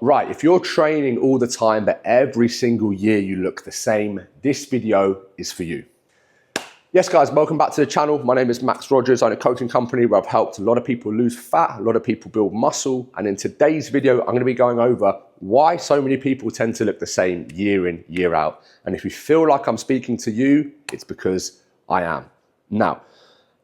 Right, if you're training all the time, but every single year you look the same, this video is for you. Yes guys, welcome back to the channel. My name is Max Rogers. I own a coaching company where I've helped a lot of people lose fat, a lot of people build muscle. And in today's video, I'm going to be going over why so many people tend to look the same year in, year out. And if you feel like I'm speaking to you, it's because I am. Now,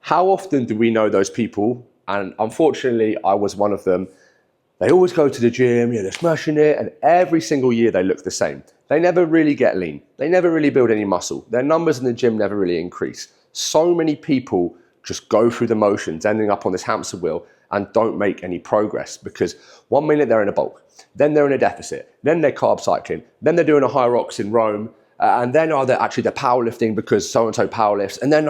how often do we know those people? And unfortunately, I was one of them. They always go to the gym, they're smashing it, and every single year they look the same. They never really get lean. They never really build any muscle. Their numbers in the gym never really increase. So many people just go through the motions, ending up on this hamster wheel and don't make any progress because 1 minute they're in a bulk, then they're in a deficit, then they're carb cycling, then they're doing a high rocks in Rome, and then they're powerlifting because so-and-so powerlifts, and then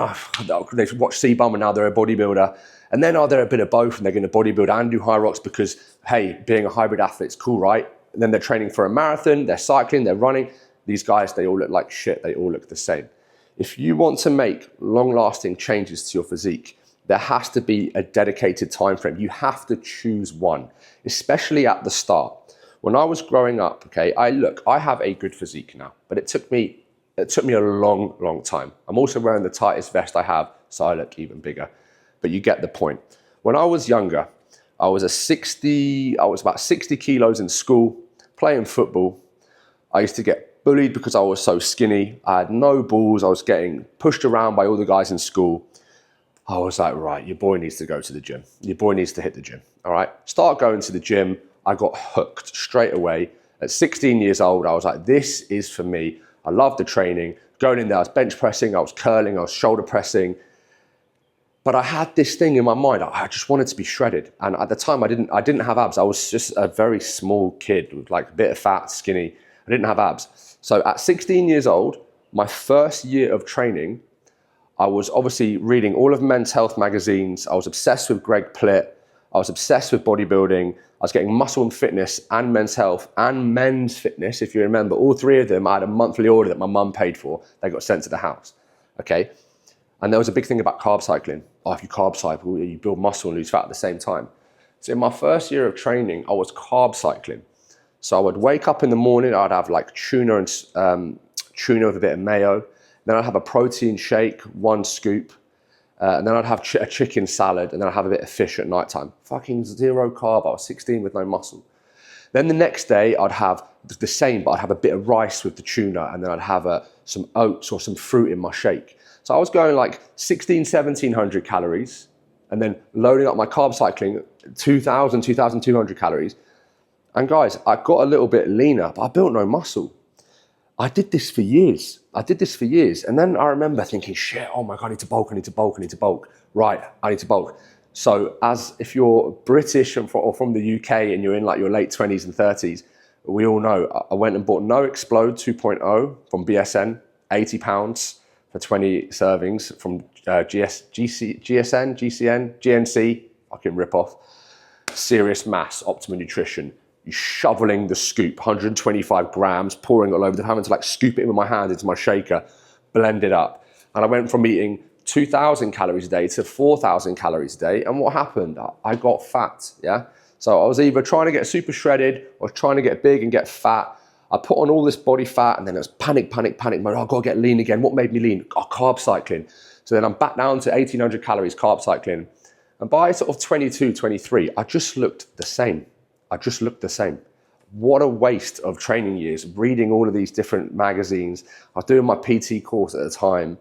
they've watched C-Bum and now they're a bodybuilder. And then they're a bit of both and they're going to bodybuild and do high rocks because, hey, being a hybrid athlete's cool, right? And then they're training for a marathon, they're cycling, they're running. These guys, they all look like shit. They all look the same. If you want to make long-lasting changes to your physique, there has to be a dedicated time frame. You have to choose one, especially at the start. When I was growing up, okay, I have a good physique now, but it took me a long, long time. I'm also wearing the tightest vest I have, so I look even bigger. But you get the point. When I was younger, I was about 60 kilos in school, playing football. I used to get bullied because I was so skinny. I had no balls. I was getting pushed around by all the guys in school. I was like, right, your boy needs to go to the gym. Your boy needs to hit the gym, all right? Start going to the gym. I got hooked straight away. At 16 years old, I was like, this is for me. I love the training. Going in there, I was bench pressing, I was curling, I was shoulder pressing. But I had this thing in my mind, I just wanted to be shredded. And at the time, I didn't have abs. I was just a very small kid with like a bit of fat, skinny. I didn't have abs. So at 16 years old, my first year of training, I was obviously reading all of Men's Health magazines. I was obsessed with Greg Plitt. I was obsessed with bodybuilding. I was getting Muscle and Fitness and Men's Health and Men's Fitness. If you remember, all three of them, I had a monthly order that my mum paid for. They got sent to the house, okay? And there was a big thing about carb cycling. Oh, if you carb cycle, you build muscle and lose fat at the same time. So in my first year of training, I was carb cycling. So I would wake up in the morning, I'd have like tuna with a bit of mayo. Then I'd have a protein shake, 1 scoop. And then I'd have a chicken salad, and then I'd have a bit of fish at nighttime. Fucking zero carb. I was 16 with no muscle. Then the next day, I'd have the same, but I'd have a bit of rice with the tuna, and then I'd have some oats or some fruit in my shake. So I was going like 1700 calories and then loading up my carb cycling, 2200 calories. And guys, I got a little bit leaner, but I built no muscle. I did this for years. And then I remember thinking, shit, oh my God, I need to bulk. Right, I need to bulk. So if you're British or from the UK and you're in like your late 20s and 30s, we all know, I went and bought No Explode 2.0 from BSN, 80 pounds. For 20 servings from GNC, fucking rip off. Serious Mass, Optimum Nutrition. You shoveling the scoop, 125 grams, pouring it all over, having to like scoop it with my hand into my shaker, blend it up. And I went from eating 2,000 calories a day to 4,000 calories a day. And what happened? I got fat, yeah? So I was either trying to get super shredded or trying to get big and get fat. I put on all this body fat and then it was panic mode. Oh, I've got to get lean again. What made me lean? Oh, carb cycling. So then I'm back down to 1,800 calories carb cycling. And by sort of 22, 23, I just looked the same. What a waste of training years, reading all of these different magazines. I was doing my PT course at the time.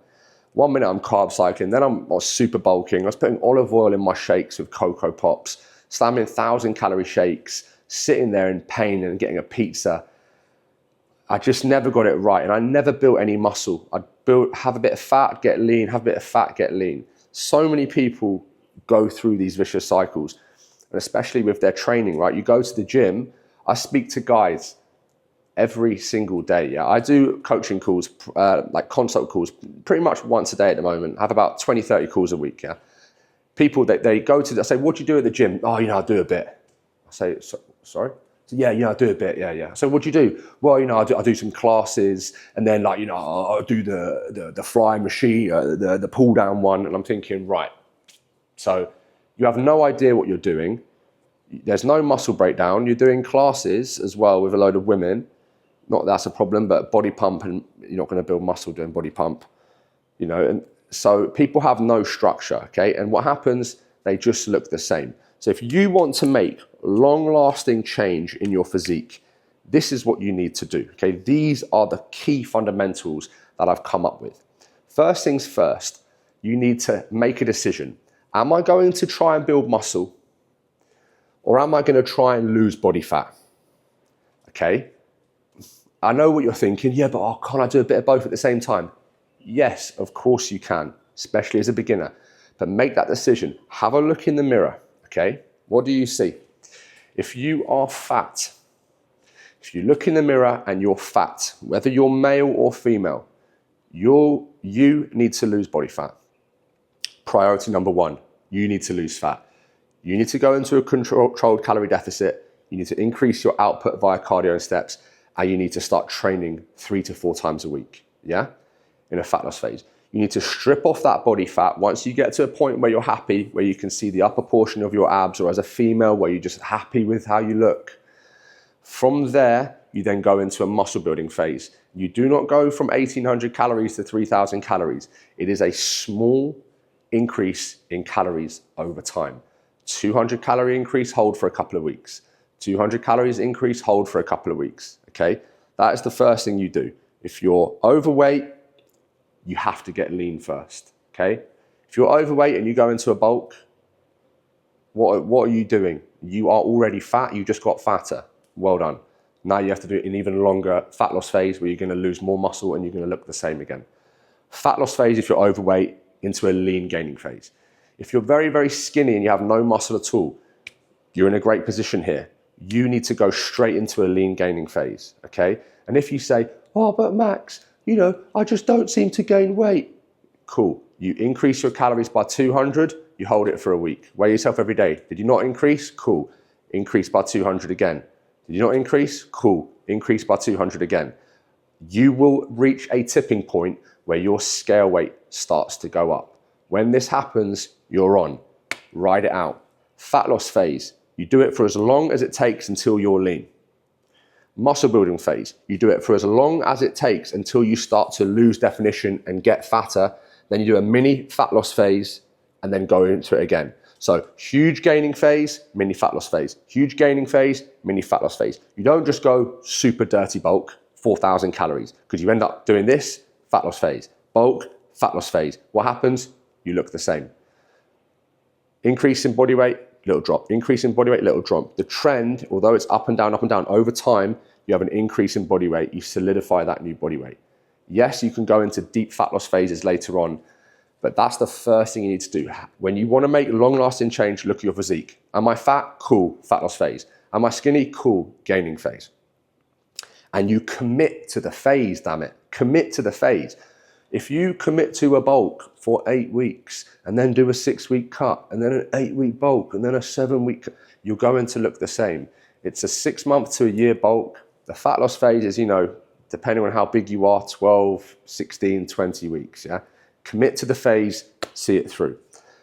1 minute I'm carb cycling, then I was super bulking. I was putting olive oil in my shakes with Cocoa Pops, slamming 1,000-calorie shakes, sitting there in pain and getting a pizza. I just never got it right, and I never built any muscle. I'd have a bit of fat, get lean, have a bit of fat, get lean. So many people go through these vicious cycles, and especially with their training, right? You go to the gym, I speak to guys every single day, yeah? I do coaching calls, like consult calls, pretty much once a day at the moment. I have about 20, 30 calls a week, yeah? People, they go to, I say, what do you do at the gym? Oh, I do a bit. I say, sorry? So, I do a bit, yeah. So what do you do? Well, I do some classes, and then I'll do the fly machine, the pull down one, and I'm thinking, right. So you have no idea what you're doing. There's no muscle breakdown. You're doing classes as well with a load of women. Not that that's a problem, but body pump, and you're not going to build muscle doing body pump, you know. And so people have no structure, okay? And what happens, they just look the same. So if you want to make long-lasting change in your physique, this is what you need to do, okay? These are the key fundamentals that I've come up with. First things first, you need to make a decision. Am I going to try and build muscle, or am I going to try and lose body fat? Okay? I know what you're thinking. Yeah, but can't I do a bit of both at the same time? Yes, of course you can, especially as a beginner. But make that decision. Have a look in the mirror, okay? What do you see? If you are fat, if you look in the mirror and you're fat, whether you're male or female, you need to lose body fat. Priority number one, you need to lose fat. You need to go into a controlled calorie deficit. You need to increase your output via cardio and steps, and you need to start training 3 to 4 times a week, yeah? In a fat loss phase. You need to strip off that body fat. Once you get to a point where you're happy, where you can see the upper portion of your abs, or as a female, where you're just happy with how you look. From there, you then go into a muscle building phase. You do not go from 1,800 calories to 3,000 calories. It is a small increase in calories over time. 200 calorie increase, hold for a couple of weeks. 200 calories increase, hold for a couple of weeks, okay? That is the first thing you do. If you're overweight, you have to get lean first, okay? If you're overweight and you go into a bulk, what are you doing? You are already fat, you just got fatter. Well done. Now you have to do it in even longer fat loss phase where you're gonna lose more muscle and you're gonna look the same again. Fat loss phase if you're overweight, into a lean gaining phase. If you're very, very skinny and you have no muscle at all, you're in a great position here. You need to go straight into a lean gaining phase, okay? And if you say, oh, but Max, you know, I just don't seem to gain weight. Cool. You increase your calories by 200, you hold it for a week. Weigh yourself every day. Did you not increase? Cool. Increase by 200 again. Did you not increase? Cool. Increase by 200 again. You will reach a tipping point where your scale weight starts to go up. When this happens, you're on. Ride it out. Fat loss phase. You do it for as long as it takes until you're lean. Muscle building phase. You do it for as long as it takes until you start to lose definition and get fatter. Then you do a mini fat loss phase and then go into it again. So huge gaining phase, mini fat loss phase. Huge gaining phase, mini fat loss phase. You don't just go super dirty bulk, 4,000 calories, because you end up doing this, fat loss phase. Bulk, fat loss phase. What happens? You look the same. Increase in body weight, little drop. Increase in body weight, little drop. The trend, although it's up and down, over time, you have an increase in body weight. You solidify that new body weight. Yes, you can go into deep fat loss phases later on, but that's the first thing you need to do. When you want to make long-lasting change, look at your physique. Am I fat? Cool, fat loss phase. Am I skinny? Cool, gaining phase. And you commit to the phase, damn it. Commit to the phase. If you commit to a bulk for 8 weeks and then do a 6-week cut and then an 8-week bulk and then a 7-week, you're going to look the same. It's a 6-month to a year bulk. The fat loss phase is, you know, depending on how big you are, 12, 16, 20 weeks, yeah? Commit to the phase, see it through.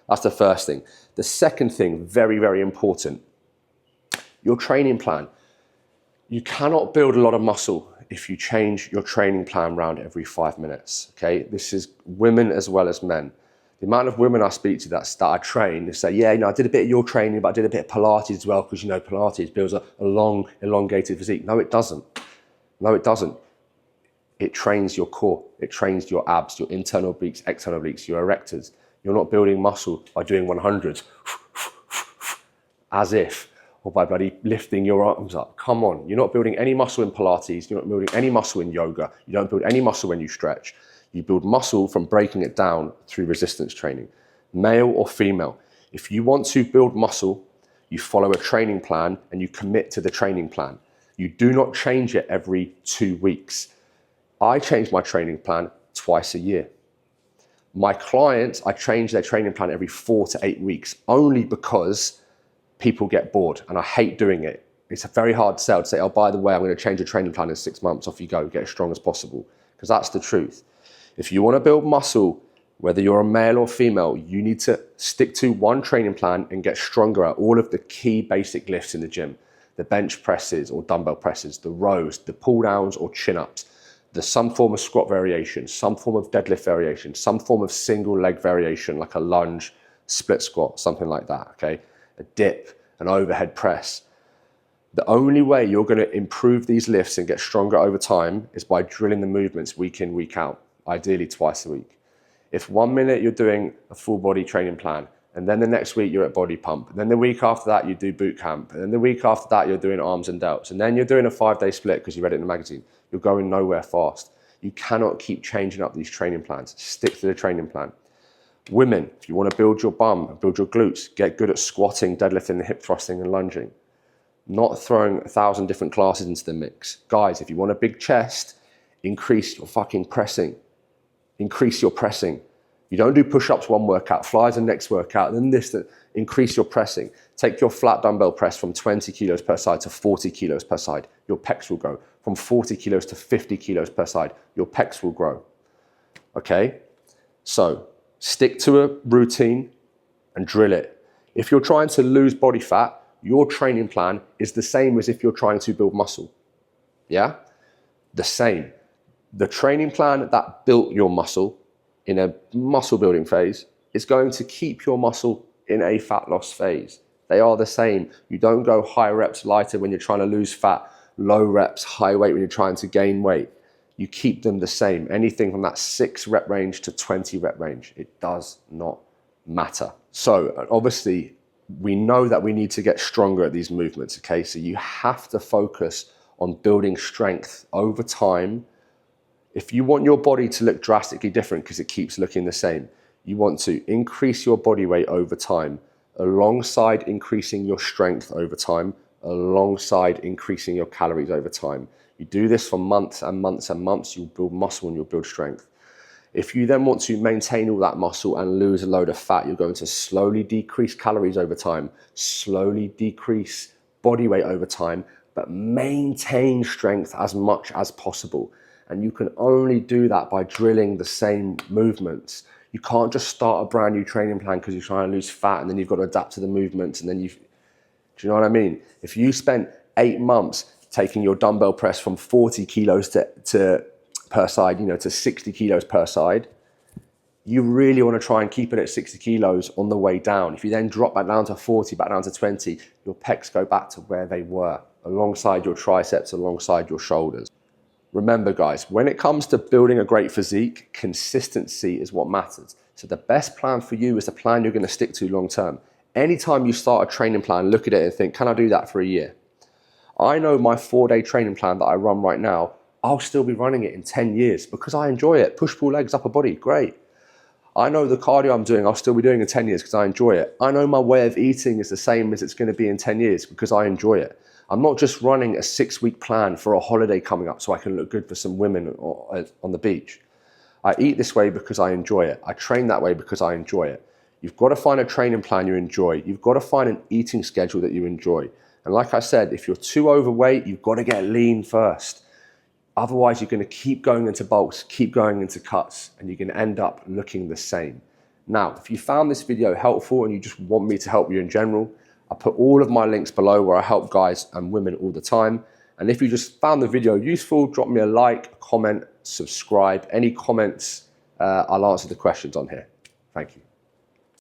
That's the first thing. The second thing, very, very important, your training plan. You cannot build a lot of muscle if you change your training plan around every 5 minutes, okay? This is women as well as men. The amount of women I speak to that I train, they say, yeah, you know, I did a bit of your training, but I did a bit of Pilates as well, because, you know, Pilates builds a long, elongated physique. No, it doesn't. No, it doesn't. It trains your core. It trains your abs, your internal obliques, external obliques, your erectors. You're not building muscle by doing 100s, as if, or by bloody lifting your arms up. Come on, you're not building any muscle in Pilates, you're not building any muscle in yoga, you don't build any muscle when you stretch. You build muscle from breaking it down through resistance training. Male or female, if you want to build muscle, you follow a training plan and you commit to the training plan. You do not change it every 2 weeks. I change my training plan twice a year. My clients, I change their training plan every 4 to 8 weeks, only because people get bored, and I hate doing it. It's a very hard sell to say, oh, by the way, I'm going to change your training plan in 6 months, off you go, get as strong as possible, because that's the truth. If you want to build muscle Whether you're a male or female, you need to stick to one training plan and get stronger at all of the key basic lifts in the gym. The bench presses or dumbbell presses, the rows, the pull downs or chin ups, some form of squat variation, some form of deadlift variation, some form of single leg variation like a lunge, split squat, something like that, okay? A dip, an overhead press. The only way you're going to improve these lifts and get stronger over time is by drilling the movements week in, week out, ideally twice a week. If 1 minute you're doing a full body training plan, and then the next week you're at body pump, and then the week after that you do boot camp, and then the week after that you're doing arms and delts, and then you're doing a 5-day split because you read it in the magazine, you're going nowhere fast. You cannot keep changing up these training plans. Stick to the training plan. Women, if you want to build your bum and build your glutes, get good at squatting, deadlifting, and hip thrusting and lunging. Not throwing 1,000 different classes into the mix. Guys, if you want a big chest, increase your fucking pressing. Increase your pressing. You don't do push-ups one workout, flies the next workout, then this, increase your pressing. Take your flat dumbbell press from 20 kilos per side to 40 kilos per side. Your pecs will grow. From 40 kilos to 50 kilos per side, your pecs will grow. Okay? So, stick to a routine and drill it. If you're trying to lose body fat, your training plan is the same as if you're trying to build muscle. Yeah? The same. The training plan that built your muscle in a muscle building phase is going to keep your muscle in a fat loss phase. They are the same. You don't go high reps lighter when you're trying to lose fat, low reps, high weight when you're trying to gain weight. You keep them the same. Anything from that 6 rep range to 20 rep range, it does not matter. So obviously we know that we need to get stronger at these movements, okay? So you have to focus on building strength over time. If you want your body to look drastically different because it keeps looking the same, you want to increase your body weight over time alongside increasing your strength over time, alongside increasing your calories over time. You do this for months and months and months, you'll build muscle and you'll build strength. If you then want to maintain all that muscle and lose a load of fat, you're going to slowly decrease calories over time, slowly decrease body weight over time, but maintain strength as much as possible. And you can only do that by drilling the same movements. You can't just start a brand new training plan because you're trying to lose fat and then you've got to adapt to the movements and then do you know what I mean? If you spent 8 months taking your dumbbell press from 40 kilos per side, to 60 kilos per side, you really want to try and keep it at 60 kilos on the way down. If you then drop back down to 40, back down to 20, your pecs go back to where they were, alongside your triceps, alongside your shoulders. Remember guys, when it comes to building a great physique, consistency is what matters. So the best plan for you is the plan you're going to stick to long term. Anytime you start a training plan, look at it and think, can I do that for a year? I know my 4-day training plan that I run right now, I'll still be running it in 10 years because I enjoy it. Push, pull, legs, upper body, great. I know the cardio I'm doing, I'll still be doing in 10 years because I enjoy it. I know my way of eating is the same as it's going to be in 10 years because I enjoy it. I'm not just running a 6-week plan for a holiday coming up so I can look good for some women on the beach. I eat this way because I enjoy it. I train that way because I enjoy it. You've got to find a training plan you enjoy. You've got to find an eating schedule that you enjoy. And like I said, if you're too overweight, you've got to get lean first. Otherwise, you're going to keep going into bulks, keep going into cuts, and you're going to end up looking the same. Now, if you found this video helpful and you just want me to help you in general, I'll put all of my links below where I help guys and women all the time. And if you just found the video useful, drop me a like, a comment, subscribe. Any comments, I'll answer the questions on here. Thank you.